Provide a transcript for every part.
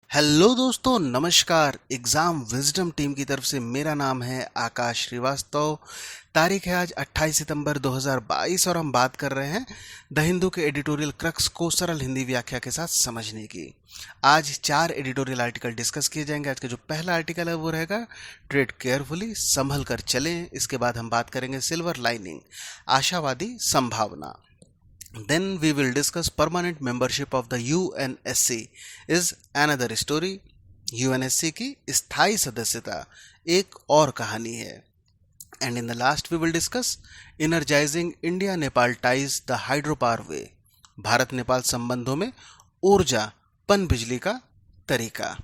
Hello दोस्तों, नमस्कार। Exam wisdom team की तरफ से मेरा नाम है आकाश श्रीवास्तव। तारीख है आज 28 सितंबर 2022 और हम बात कर रहे हैं द हिंदू के एडिटोरियल क्रक्स को सरल हिंदी व्याख्या के साथ समझने की। आज 4 एडिटोरियल आर्टिकल डिस्कस किए जाएंगे। आज का जो पहला आर्टिकल है वो रहेगा ट्रेड केयरफुली, संभल कर चलें। इसके बाद हम बात करेंगे सिल्वर लाइनिंग, आशावादी संभावना। Then we will discuss permanent membership of the UNSC is another story। UNSC की स्थायी सदस्यता एक और कहानी है। And in the last we will discuss energizing India Nepal ties the hydropower way। Bharat Nepal संबंधों में ऊर्जा पन बिजली का तरीका।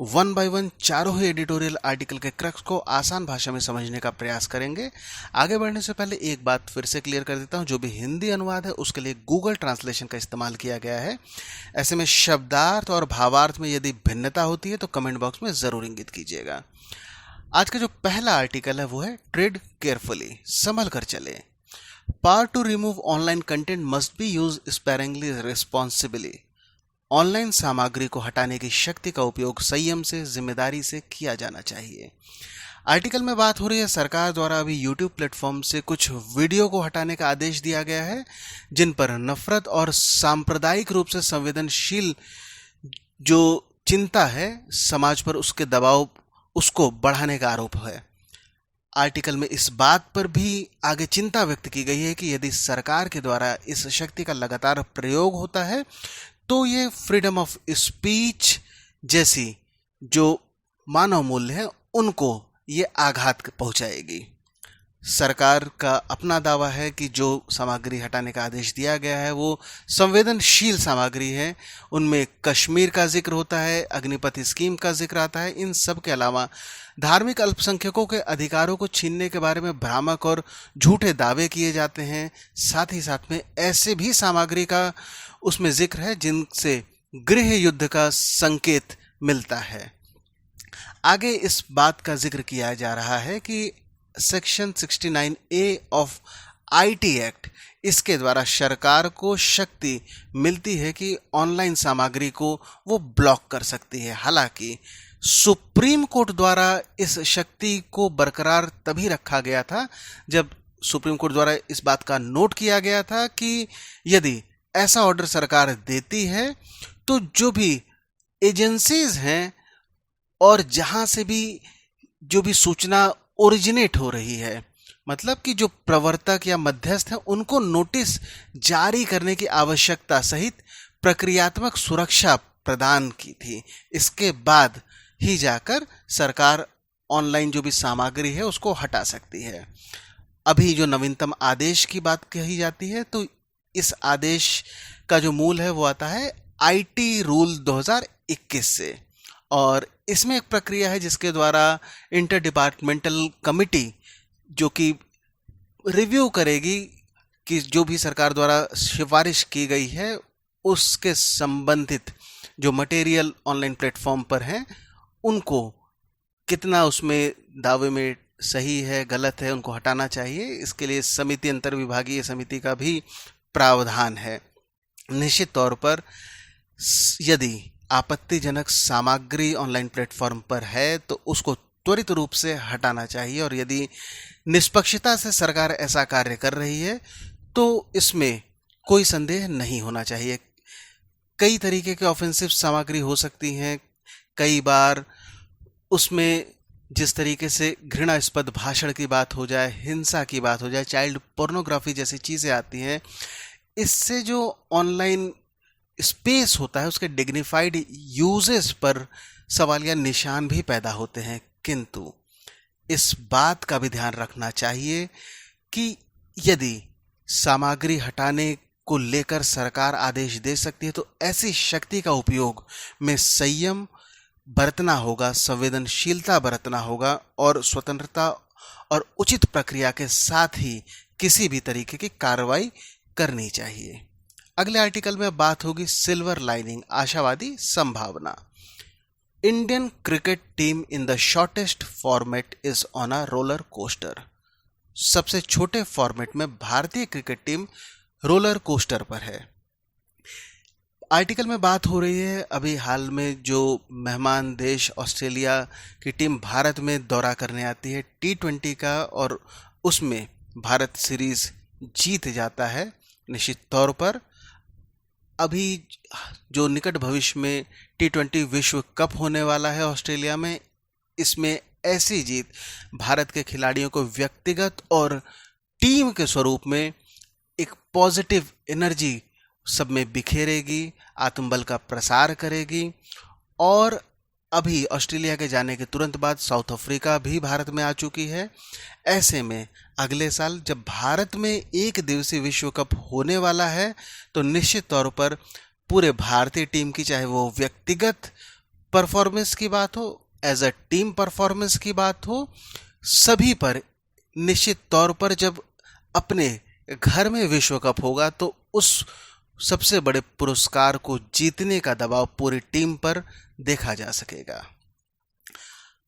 वन बाय वन चारों ही एडिटोरियल आर्टिकल के क्रक्स को आसान भाषा में समझने का प्रयास करेंगे। आगे बढ़ने से पहले एक बात फिर से क्लियर कर देता हूं, जो भी हिंदी अनुवाद है उसके लिए गूगल ट्रांसलेशन का इस्तेमाल किया गया है। ऐसे में शब्दार्थ और भावार्थ में यदि भिन्नता होती है तो कमेंट बॉक्स में जरूर इंगित कीजिएगा। आज का जो पहला आर्टिकल है वो है ट्रेड केयरफुली, संभल कर चले। Power to remove online content must be use sparingly responsibly. Online सामग्री को हटाने की शक्ति का उपयोग संयम से, जिम्मेदारी से किया जाना चाहिए। आर्टिकल में बात हो रही है सरकार द्वारा अभी यूट्यूब प्लेटफॉर्म से कुछ वीडियो को हटाने का आदेश दिया गया है जिन पर नफरत और सांप्रदायिक रूप से संवेदनशील जो चिंता है समाज पर, उसके दबाव उसको बढ़ाने का आरोप है। आर्टिकल में इस बात पर भी आगे चिंता व्यक्त की गई है कि यदि सरकार के द्वारा इस शक्ति का लगातार प्रयोग होता है तो ये फ्रीडम ऑफ स्पीच जैसी जो मानव मूल्य है उनको ये आघात पहुंचाएगी। सरकार का अपना दावा है कि जो सामग्री हटाने का आदेश दिया गया है वो संवेदनशील सामग्री है। उनमें कश्मीर का जिक्र होता है, अग्निपथ स्कीम का जिक्र आता है। इन सब के अलावा धार्मिक अल्पसंख्यकों के अधिकारों को छीनने के बारे में भ्रामक और झूठे दावे किए जाते हैं। साथ ही साथ में ऐसे भी सामग्री का उसमें जिक्र है जिनसे गृह युद्ध का संकेत मिलता है। आगे इस बात का जिक्र किया जा रहा है कि section 69A of IT act, इसके द्वारा सरकार को शक्ति मिलती है कि ऑनलाइन सामग्री को वो ब्लॉक कर सकती है। हालांकि सुप्रीम कोर्ट द्वारा इस शक्ति को बरकरार तभी रखा गया था जब सुप्रीम कोर्ट द्वारा इस बात का नोट किया गया था कि यदि ऐसा ऑर्डर सरकार देती है तो जो भी एजेंसीज हैं और जहां से भी जो भी सूचना ओरिजिनेट हो रही है, मतलब कि जो प्रवर्तक या मध्यस्थ हैं, उनको नोटिस जारी करने की आवश्यकता सहित प्रक्रियात्मक सुरक्षा प्रदान की थी। इसके बाद ही जाकर सरकार ऑनलाइन जो भी सामग्री है उसको हटा सकती है। अभी जो नवीनतम आदेश की बात कही जाती है तो इस आदेश का जो मूल है वो आता है आईटी रूल 2021 से, और इसमें एक प्रक्रिया है जिसके द्वारा इंटर डिपार्टमेंटल कमिटी जो कि रिव्यू करेगी कि जो भी सरकार द्वारा सिफारिश की गई है उसके संबंधित जो मटेरियल ऑनलाइन प्लेटफॉर्म पर हैं उनको कितना उसमें दावे में सही है, गलत है, उनको हटाना चाहिए। इसके लिए समिति, अंतर्विभागीय समिति का भी प्रावधान है। निश्चित तौर पर यदि आपत्तिजनक सामग्री ऑनलाइन प्लेटफॉर्म पर है तो उसको त्वरित रूप से हटाना चाहिए, और यदि निष्पक्षता से सरकार ऐसा कार्य कर रही है तो इसमें कोई संदेह नहीं होना चाहिए। कई तरीके के ऑफेंसिव सामग्री हो सकती हैं। कई बार उसमें जिस तरीके से घृणास्पद भाषण की बात हो जाए, हिंसा की बात हो जाए, चाइल्ड पोर्नोग्राफी जैसी चीज़ें आती हैं, इससे जो ऑनलाइन स्पेस होता है उसके डिग्निफाइड यूजेस पर सवालिया निशान भी पैदा होते हैं। किंतु इस बात का भी ध्यान रखना चाहिए कि यदि सामग्री हटाने को लेकर सरकार आदेश दे सकती है तो ऐसी शक्ति का उपयोग में संयम बरतना होगा, संवेदनशीलता बरतना होगा और स्वतंत्रता और उचित प्रक्रिया के साथ ही किसी भी तरीके की कार्रवाई करनी चाहिए। अगले आर्टिकल में बात होगी सिल्वर लाइनिंग, आशावादी संभावना। Indian cricket team in the shortest format is on a roller coaster. सबसे छोटे फॉर्मेट में भारतीय क्रिकेट टीम रोलर कोस्टर पर है। आर्टिकल में बात हो रही है अभी हाल में जो मेहमान देश ऑस्ट्रेलिया की टीम भारत में दौरा करने आती है T20 का, और उसमें भारत सीरीज जीत जाता है निश्चित तौर पर। अभी जो निकट भविष्य में T20 विश्व कप होने वाला है ऑस्ट्रेलिया में, इसमें ऐसी जीत भारत के खिलाड़ियों को व्यक्तिगत और टीम के स्वरूप में एक पॉजिटिव एनर्जी सब में बिखेरेगी, आत्मबल का प्रसार करेगी। और अभी ऑस्ट्रेलिया के जाने के तुरंत बाद साउथ अफ्रीका भी भारत में आ चुकी है। ऐसे में अगले साल जब भारत में एक दिवसीय विश्व कप होने वाला है, तो निश्चित तौर पर पूरे भारतीय टीम की, चाहे वो व्यक्तिगत परफॉर्मेंस की बात हो, एज अ टीम परफॉर्मेंस की बात हो, सभी पर निश्चित तौर पर जब अपने घर में विश्व कप होगा तो उस सबसे बड़े पुरस्कार को जीतने का दबाव पूरी टीम पर देखा जा सकेगा।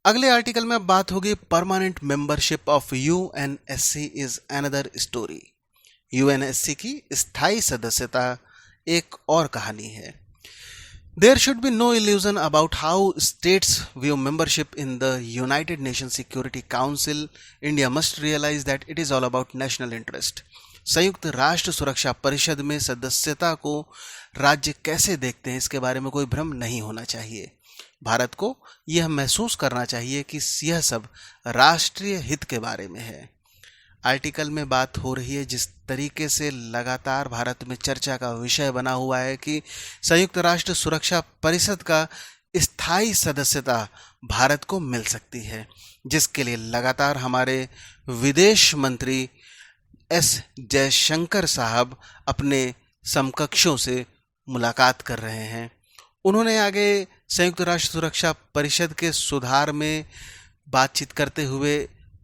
अगले आर्टिकल में बात होगी permanent membership of UNSC is another story. UNSC की स्थायी सदस्यता एक और कहानी है। There should be no illusion about how states view membership in the United Nations Security Council. India must realize that it is all about national interest. संयुक्त राष्ट्र सुरक्षा परिषद में सदस्यता को राज्य कैसे देखते हैं, इसके बारे में कोई भ्रम नहीं होना चाहिए। भारत को यह महसूस करना चाहिए कि यह सब राष्ट्रीय हित के बारे में है। आर्टिकल में बात हो रही है जिस तरीके से लगातार भारत में चर्चा का विषय बना हुआ है कि संयुक्त राष्ट्र सुरक्षा परिषद का स्थायी सदस्यता भारत को मिल सकती है, जिसके लिए लगातार हमारे विदेश मंत्री एस जयशंकर साहब अपने समकक्षों से मुलाकात कर रहे हैं। उन्होंने आगे संयुक्त राष्ट्र सुरक्षा परिषद के सुधार में बातचीत करते हुए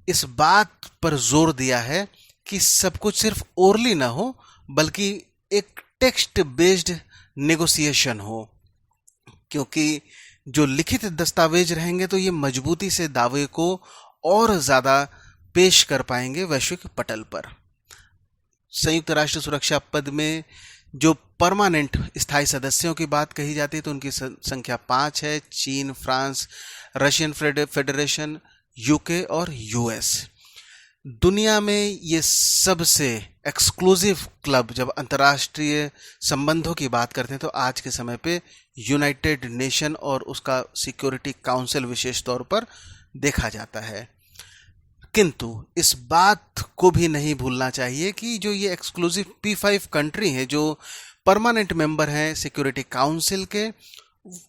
इस बात पर जोर दिया है कि सब कुछ सिर्फ ओरली ना हो, बल्कि एक टेक्स्ट बेस्ड नेगोशिएशन हो, क्योंकि जो लिखित दस्तावेज रहेंगे तो ये मजबूती से दावे को और ज़्यादा पेश कर पाएंगे वैश्विक पटल पर। संयुक्त राष्ट्र सुरक्षा पद में जो परमानेंट स्थायी सदस्यों की बात कही जाती है तो उनकी संख्या 5 है। चीन, फ्रांस, रशियन फेडरेशन, यूके और यूएस। दुनिया में ये सबसे एक्सक्लूसिव क्लब जब अंतर्राष्ट्रीय संबंधों की बात करते हैं तो आज के समय पे यूनाइटेड नेशन और उसका सिक्योरिटी काउंसिल विशेष तौर पर देखा जाता है। किंतु इस बात को भी नहीं भूलना चाहिए कि जो ये एक्सक्लूसिव P5 कंट्री हैं, जो परमानेंट मेंबर हैं सिक्योरिटी काउंसिल के,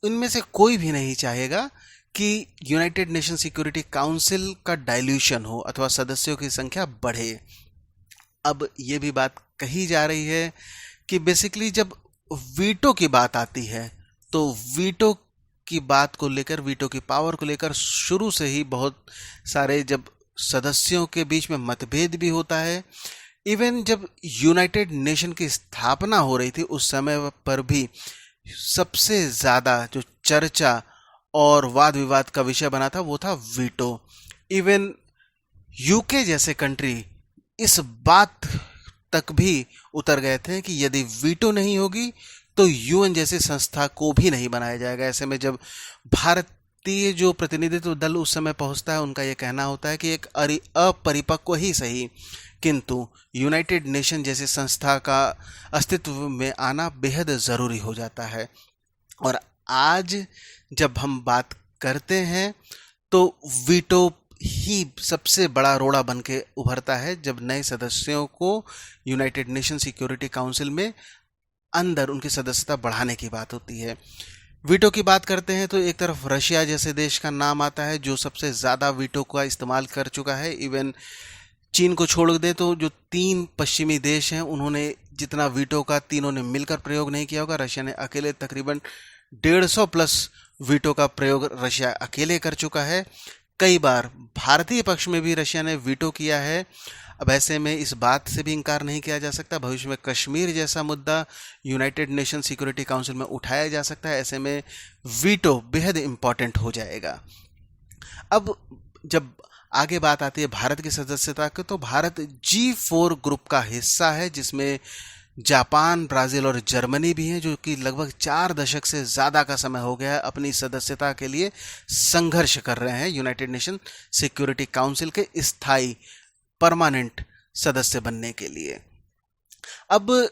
इनमें से कोई भी नहीं चाहेगा कि यूनाइटेड नेशन सिक्योरिटी काउंसिल का डाइल्यूशन हो अथवा सदस्यों की संख्या बढ़े। अब ये भी बात कही जा रही है कि बेसिकली जब वीटो की बात आती है तो वीटो की बात को लेकर, वीटो की पावर को लेकर शुरू से ही बहुत सारे जब सदस्यों के बीच में मतभेद भी होता है। इवन जब यूनाइटेड नेशन की स्थापना हो रही थी उस समय पर भी सबसे ज़्यादा जो चर्चा और वाद विवाद का विषय बना था वो था वीटो। इवन यूके जैसे कंट्री इस बात तक भी उतर गए थे कि यदि वीटो नहीं होगी तो यूएन जैसी संस्था को भी नहीं बनाया जाएगा। ऐसे में जब भारतीय जो प्रतिनिधित्व दल उस समय पहुंचता है, उनका यह कहना होता है कि एक अपरिपक्व ही सही, किंतु यूनाइटेड नेशन जैसी संस्था का अस्तित्व में आना बेहद ज़रूरी हो जाता है। और आज जब हम बात करते हैं तो वीटो ही सबसे बड़ा रोड़ा बन के उभरता है जब नए सदस्यों को यूनाइटेड नेशन सिक्योरिटी काउंसिल में अंदर उनकी सदस्यता बढ़ाने की बात होती है। वीटो की बात करते हैं तो एक तरफ रशिया जैसे देश का नाम आता है जो सबसे ज़्यादा वीटो का इस्तेमाल कर चुका है। इवन चीन को छोड़ दें तो जो 3 पश्चिमी देश हैं उन्होंने जितना वीटो का तीनों ने मिलकर प्रयोग नहीं किया होगा, रशिया ने अकेले तकरीबन 150 प्लस वीटो का प्रयोग रशिया अकेले कर चुका है। कई बार भारतीय पक्ष में भी रशिया ने वीटो किया है। अब ऐसे में इस बात से भी इनकार नहीं किया जा सकता भविष्य में कश्मीर जैसा मुद्दा यूनाइटेड नेशन सिक्योरिटी काउंसिल में उठाया जा सकता है। ऐसे में वीटो बेहद इम्पॉर्टेंट हो जाएगा। अब जब आगे बात आती है भारत की सदस्यता की तो भारत G4 ग्रुप का हिस्सा है जिसमें जापान, ब्राज़ील और जर्मनी भी हैं जो कि लगभग 4 दशक से ज़्यादा का समय हो गया है अपनी सदस्यता के लिए संघर्ष कर रहे हैं यूनाइटेड नेशन सिक्योरिटी काउंसिल के स्थायी परमानेंट सदस्य बनने के लिए। अब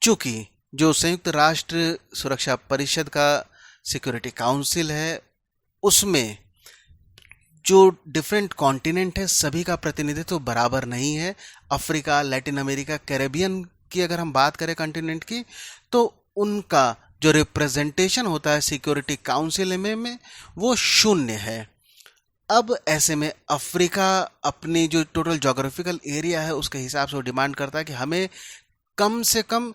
चूंकि जो संयुक्त राष्ट्र सुरक्षा परिषद का सिक्योरिटी काउंसिल है उसमें जो डिफरेंट कॉन्टिनेंट है सभी का प्रतिनिधित्व बराबर नहीं है। अफ्रीका, लैटिन अमेरिका, कैरेबियन की अगर हम बात करें कॉन्टिनेंट की, तो उनका जो रिप्रेजेंटेशन होता है सिक्योरिटी काउंसिल में वो 0 है। अब ऐसे में अफ्रीका अपनी जो टोटल जोग्राफिकल एरिया है उसके हिसाब से वो डिमांड करता है कि हमें कम से कम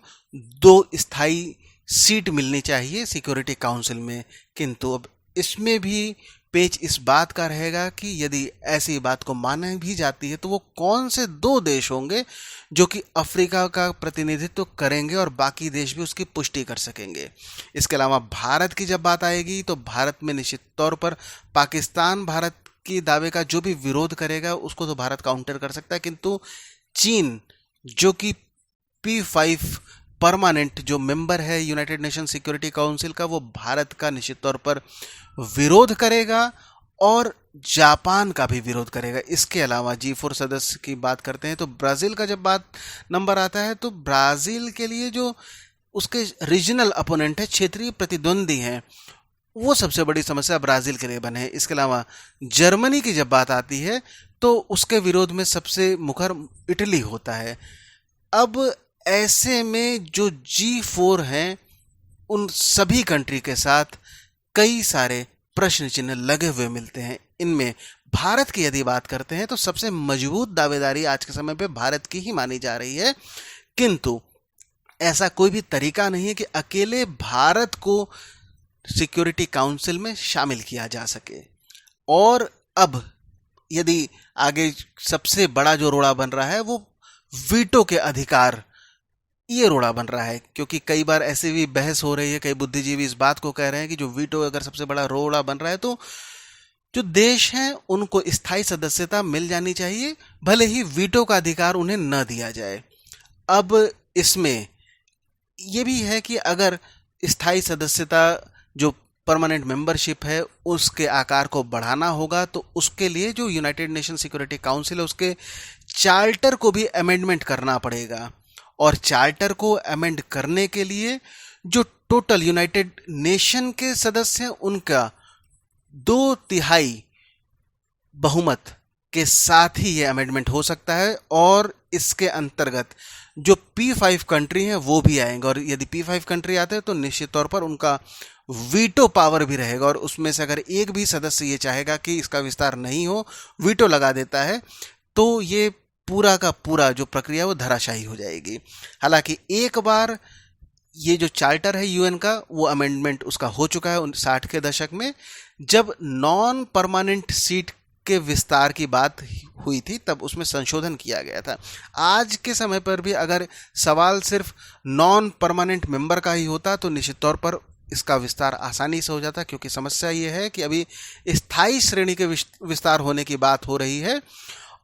2 स्थायी सीट मिलनी चाहिए सिक्योरिटी काउंसिल में। किंतु अब इसमें भी पेच इस बात का रहेगा कि यदि ऐसी बात को मानी भी जाती है तो वो कौन से 2 देश होंगे जो कि अफ्रीका का प्रतिनिधित्व करेंगे और बाकी देश भी उसकी पुष्टि कर सकेंगे। इसके अलावा भारत की जब बात आएगी तो भारत में निश्चित तौर पर पाकिस्तान भारत की दावे का जो भी विरोध करेगा उसको तो भारत काउंटर कर सकता है, किंतु चीन जो कि P5 परमानेंट जो मेंबर है यूनाइटेड नेशन सिक्योरिटी काउंसिल का, वो भारत का निश्चित तौर पर विरोध करेगा और जापान का भी विरोध करेगा। इसके अलावा G4 सदस्य की बात करते हैं तो ब्राज़ील का जब बात नंबर आता है तो ब्राज़ील के लिए जो उसके रीजनल अपोनेंट है, क्षेत्रीय प्रतिद्वंदी हैं, वो सबसे बड़ी समस्या ब्राज़ील के लिए बने हैं। इसके अलावा जर्मनी की जब बात आती है तो उसके विरोध में सबसे मुखर इटली होता है। अब ऐसे में जो G4 हैं उन सभी कंट्री के साथ कई सारे प्रश्न चिन्ह लगे हुए मिलते हैं। इनमें भारत की यदि बात करते हैं तो सबसे मजबूत दावेदारी आज के समय पे भारत की ही मानी जा रही है, किंतु ऐसा कोई भी तरीका नहीं है कि अकेले भारत को सिक्योरिटी काउंसिल में शामिल किया जा सके। और अब यदि आगे सबसे बड़ा जो रोड़ा बन रहा है वो वीटो के अधिकार, ये रोड़ा बन रहा है, क्योंकि कई बार ऐसे भी बहस हो रही है, कई बुद्धिजीवी इस बात को कह रहे हैं कि जो वीटो अगर सबसे बड़ा रोड़ा बन रहा है तो जो देश हैं उनको स्थायी सदस्यता मिल जानी चाहिए, भले ही वीटो का अधिकार उन्हें न दिया जाए। अब इसमें यह भी है कि अगर स्थायी सदस्यता जो परमानेंट मेंबरशिप है उसके आकार को बढ़ाना होगा तो उसके लिए जो यूनाइटेड नेशन सिक्योरिटी काउंसिल है उसके चार्टर को भी अमेंडमेंट करना पड़ेगा। और चार्टर को अमेंड करने के लिए जो टोटल यूनाइटेड नेशन के सदस्य हैं उनका 2/3 बहुमत के साथ ही ये अमेंडमेंट हो सकता है। और इसके अंतर्गत जो P5 कंट्री हैं वो भी आएंगे, और यदि P5 कंट्री आते हैं तो निश्चित तौर पर उनका वीटो पावर भी रहेगा, और उसमें से अगर एक भी सदस्य ये चाहेगा कि इसका विस्तार नहीं हो, वीटो लगा देता है, तो ये पूरा का पूरा जो प्रक्रिया वो धराशायी हो जाएगी। हालांकि एक बार ये जो चार्टर है यूएन का वो अमेंडमेंट उसका हो चुका है 60 के दशक में, जब नॉन परमानेंट सीट के विस्तार की बात हुई थी तब उसमें संशोधन किया गया था। आज के समय पर भी अगर सवाल सिर्फ नॉन परमानेंट मेंबर का ही होता तो निश्चित तौर पर इसका विस्तार आसानी से हो जाता, क्योंकि समस्या ये है कि अभी स्थायी श्रेणी के विस्तार होने की बात हो रही है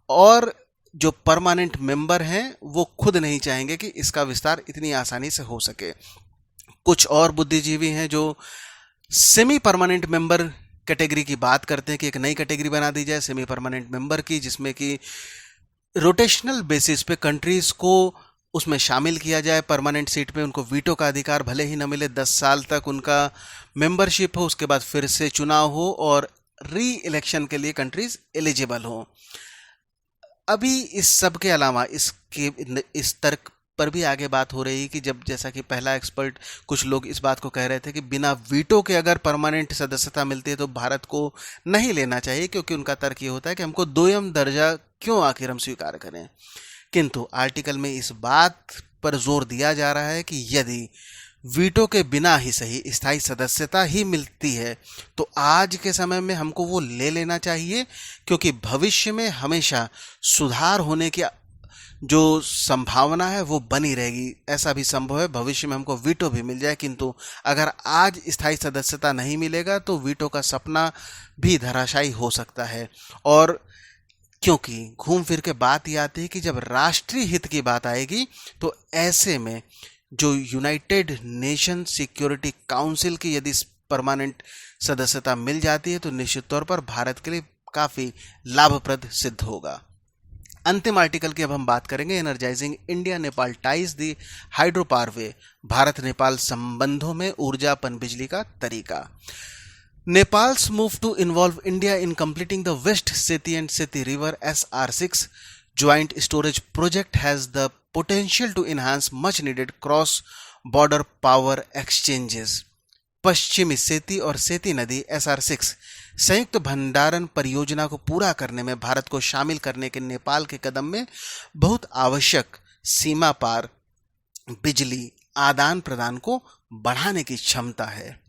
और जो परमानेंट मेंबर हैं वो खुद नहीं चाहेंगे कि इसका विस्तार इतनी आसानी से हो सके। कुछ और बुद्धिजीवी हैं जो सेमी परमानेंट मेंबर कैटेगरी की बात करते हैं कि एक नई कैटेगरी बना दी जाए सेमी परमानेंट मेंबर की, जिसमें कि रोटेशनल बेसिस पे कंट्रीज को उसमें शामिल किया जाए। परमानेंट सीट पे उनको वीटो का अधिकार भले ही न मिले, 10 साल तक उनका मेंबरशिप हो, उसके बाद फिर से चुनाव हो और री इलेक्शन के लिए कंट्रीज एलिजिबल हो। अभी इस सब के अलावा इस तर्क पर भी आगे बात हो रही कि जब, जैसा कि पहला एक्सपर्ट कुछ लोग इस बात को कह रहे थे कि बिना वीटो के अगर परमानेंट सदस्यता मिलती है तो भारत को नहीं लेना चाहिए, क्योंकि उनका तर्क ये होता है कि हमको दोयम दर्जा क्यों आखिर हम स्वीकार करें। किंतु आर्टिकल में इस बात पर जोर दिया जा रहा है कि यदि वीटो के बिना ही सही स्थायी सदस्यता ही मिलती है तो आज के समय में हमको वो ले लेना चाहिए, क्योंकि भविष्य में हमेशा सुधार होने की जो संभावना है वो बनी रहेगी। ऐसा भी संभव है भविष्य में हमको वीटो भी मिल जाए, किंतु अगर आज स्थायी सदस्यता नहीं मिलेगा तो वीटो का सपना भी धराशायी हो सकता है। और क्योंकि घूम फिर के बात ये आती है कि जब राष्ट्रीय हित की बात आएगी तो ऐसे में जो यूनाइटेड नेशन सिक्योरिटी काउंसिल की यदि परमानेंट सदस्यता मिल जाती है तो निश्चित तौर पर भारत के लिए काफ़ी लाभप्रद सिद्ध होगा। अंतिम आर्टिकल की अब हम बात करेंगे, एनर्जाइजिंग इंडिया नेपाल टाइज दी हाइड्रो पावर वे, भारत नेपाल संबंधों में ऊर्जा पनबिजली का तरीका। Nepal's move to involve India in completing the West Seti and Seti River SR6 joint storage project has the potential to enhance much needed cross-border power exchanges. पश्चिमी सेती और सेती नदी SR6 संयुक्त भंडारण परियोजना को पूरा करने में भारत को शामिल करने के नेपाल के कदम में बहुत आवश्यक सीमा पार बिजली आदान प्रदान को बढ़ाने की क्षमता है।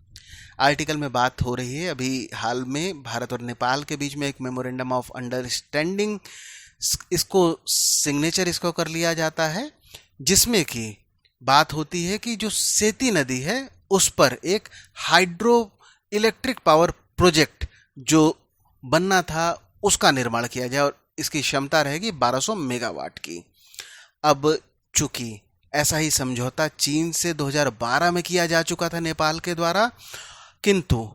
आर्टिकल में बात हो रही है अभी हाल में भारत और नेपाल के बीच में एक मेमोरेंडम ऑफ अंडरस्टैंडिंग, इसको सिग्नेचर इसको कर लिया जाता है, जिसमें कि बात होती है कि जो सेती नदी है उस पर एक हाइड्रो इलेक्ट्रिक पावर प्रोजेक्ट जो बनना था उसका निर्माण किया जाए और इसकी क्षमता रहेगी 1200 मेगावाट की। अब चूंकि ऐसा ही समझौता चीन से 2012 में किया जा चुका था नेपाल के द्वारा, किंतु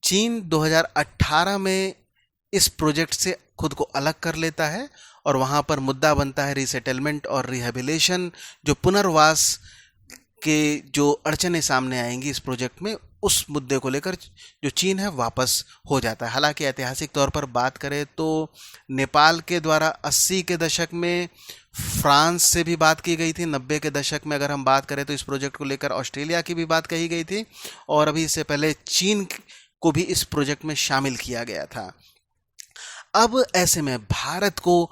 चीन 2018 में इस प्रोजेक्ट से खुद को अलग कर लेता है और वहाँ पर मुद्दा बनता है रीसेटलमेंट और रिहेबिलेशन, जो पुनर्वास के जो अड़चने सामने आएंगी इस प्रोजेक्ट में, उस मुद्दे को लेकर जो चीन है वापस हो जाता है। हालांकि ऐतिहासिक तौर पर बात करें तो नेपाल के द्वारा 80 के दशक में फ्रांस से भी बात की गई थी, 90 के दशक में अगर हम बात करें तो इस प्रोजेक्ट को लेकर ऑस्ट्रेलिया की भी बात कही गई थी और अभी इससे पहले चीन को भी इस प्रोजेक्ट में शामिल किया गया था। अब ऐसे में भारत को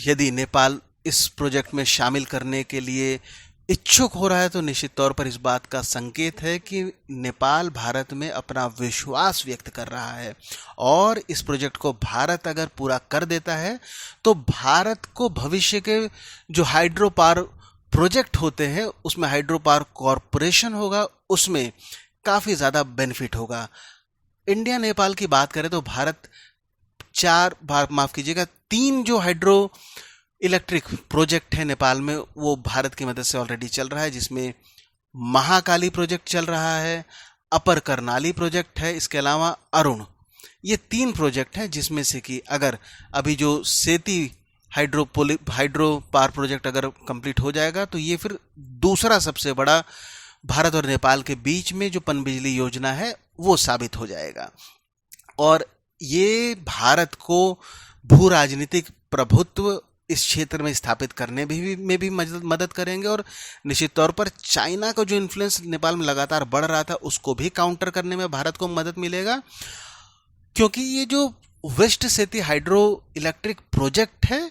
यदि नेपाल इस प्रोजेक्ट में शामिल करने के लिए इच्छुक हो रहा है तो निश्चित तौर पर इस बात का संकेत है कि नेपाल भारत में अपना विश्वास व्यक्त कर रहा है और इस प्रोजेक्ट को भारत अगर पूरा कर देता है तो भारत को भविष्य के जो हाइड्रो पावर प्रोजेक्ट होते हैं उसमें हाइड्रो पावर कॉरपोरेशन होगा, उसमें काफ़ी ज़्यादा बेनिफिट होगा। इंडिया नेपाल की बात करें तो भारत 3 जो हाइड्रो इलेक्ट्रिक प्रोजेक्ट है नेपाल में वो भारत की मदद से ऑलरेडी चल रहा है, जिसमें महाकाली प्रोजेक्ट चल रहा है, अपर करनाली प्रोजेक्ट है, इसके अलावा अरुण, ये 3 प्रोजेक्ट हैं जिसमें से कि अगर अभी जो सेती हाइड्रो पावर प्रोजेक्ट अगर कंप्लीट हो जाएगा तो ये फिर दूसरा सबसे बड़ा भारत और नेपाल के बीच में जो पनबिजली योजना है वो साबित हो जाएगा और ये भारत को भू राजनीतिक प्रभुत्व इस क्षेत्र में स्थापित करने में भी मदद करेंगे और निश्चित तौर पर चाइना का जो इन्फ्लुएंस नेपाल में लगातार बढ़ रहा था उसको भी काउंटर करने में भारत को मदद मिलेगा, क्योंकि ये जो वेस्ट सेती हाइड्रो इलेक्ट्रिक प्रोजेक्ट है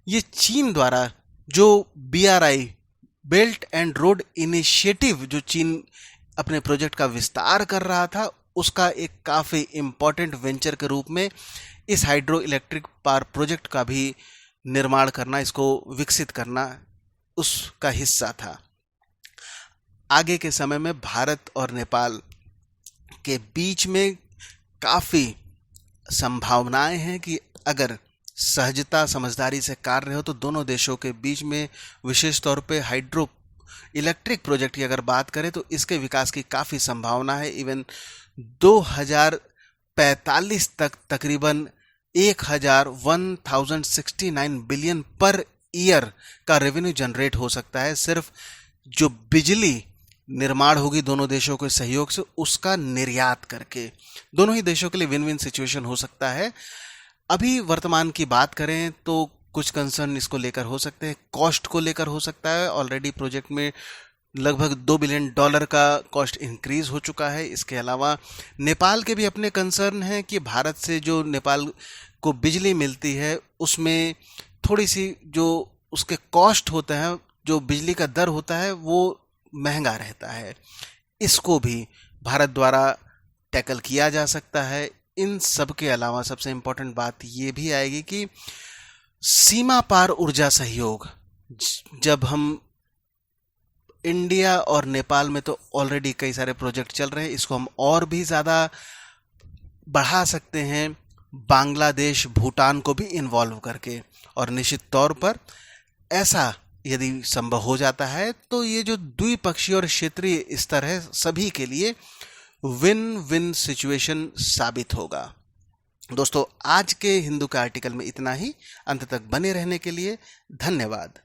ये चीन द्वारा जो BRI belt and road initiative जो चीन अपने प्रोजेक्ट का विस्तार कर रहा था उसका एक काफ़ी इम्पोर्टेंट वेंचर के रूप में इस हाइड्रो इलेक्ट्रिक पावर प्रोजेक्ट का भी निर्माण करना, इसको विकसित करना उसका हिस्सा था। आगे के समय में भारत और नेपाल के बीच में काफ़ी संभावनाएं हैं कि अगर सहजता समझदारी से कार्य हो तो दोनों देशों के बीच में विशेष तौर पे हाइड्रो इलेक्ट्रिक प्रोजेक्ट की अगर बात करें तो इसके विकास की काफ़ी संभावना है। इवन 2045 तक तकरीबन 1069 बिलियन पर ईयर का रेवेन्यू जनरेट हो सकता है, सिर्फ जो बिजली निर्माण होगी दोनों देशों के सहयोग से उसका निर्यात करके। दोनों ही देशों के लिए विन विन सिचुएशन हो सकता है। अभी वर्तमान की बात करें तो कुछ कंसर्न इसको लेकर हो सकते हैं, कॉस्ट को लेकर हो सकता है। ऑलरेडी प्रोजेक्ट में लगभग $2 बिलियन का कॉस्ट इंक्रीज हो चुका है। इसके अलावा नेपाल के भी अपने कंसर्न हैं कि भारत से जो नेपाल को बिजली मिलती है उसमें थोड़ी सी जो उसके कॉस्ट होता है, जो बिजली का दर होता है वो महंगा रहता है, इसको भी भारत द्वारा टैकल किया जा सकता है। इन सब के अलावा सबसे इम्पोर्टेंट बात ये भी आएगी कि सीमा पार ऊर्जा सहयोग, जब हम इंडिया और नेपाल में तो ऑलरेडी कई सारे प्रोजेक्ट चल रहे हैं, इसको हम और भी ज़्यादा बढ़ा सकते हैं बांग्लादेश, भूटान को भी इन्वॉल्व करके। और निश्चित तौर पर ऐसा यदि संभव हो जाता है तो ये जो द्विपक्षीय और क्षेत्रीय स्तर है सभी के लिए विन विन सिचुएशन साबित होगा। दोस्तों, आज के हिंदू के आर्टिकल में इतना ही। अंत तक बने रहने के लिए धन्यवाद।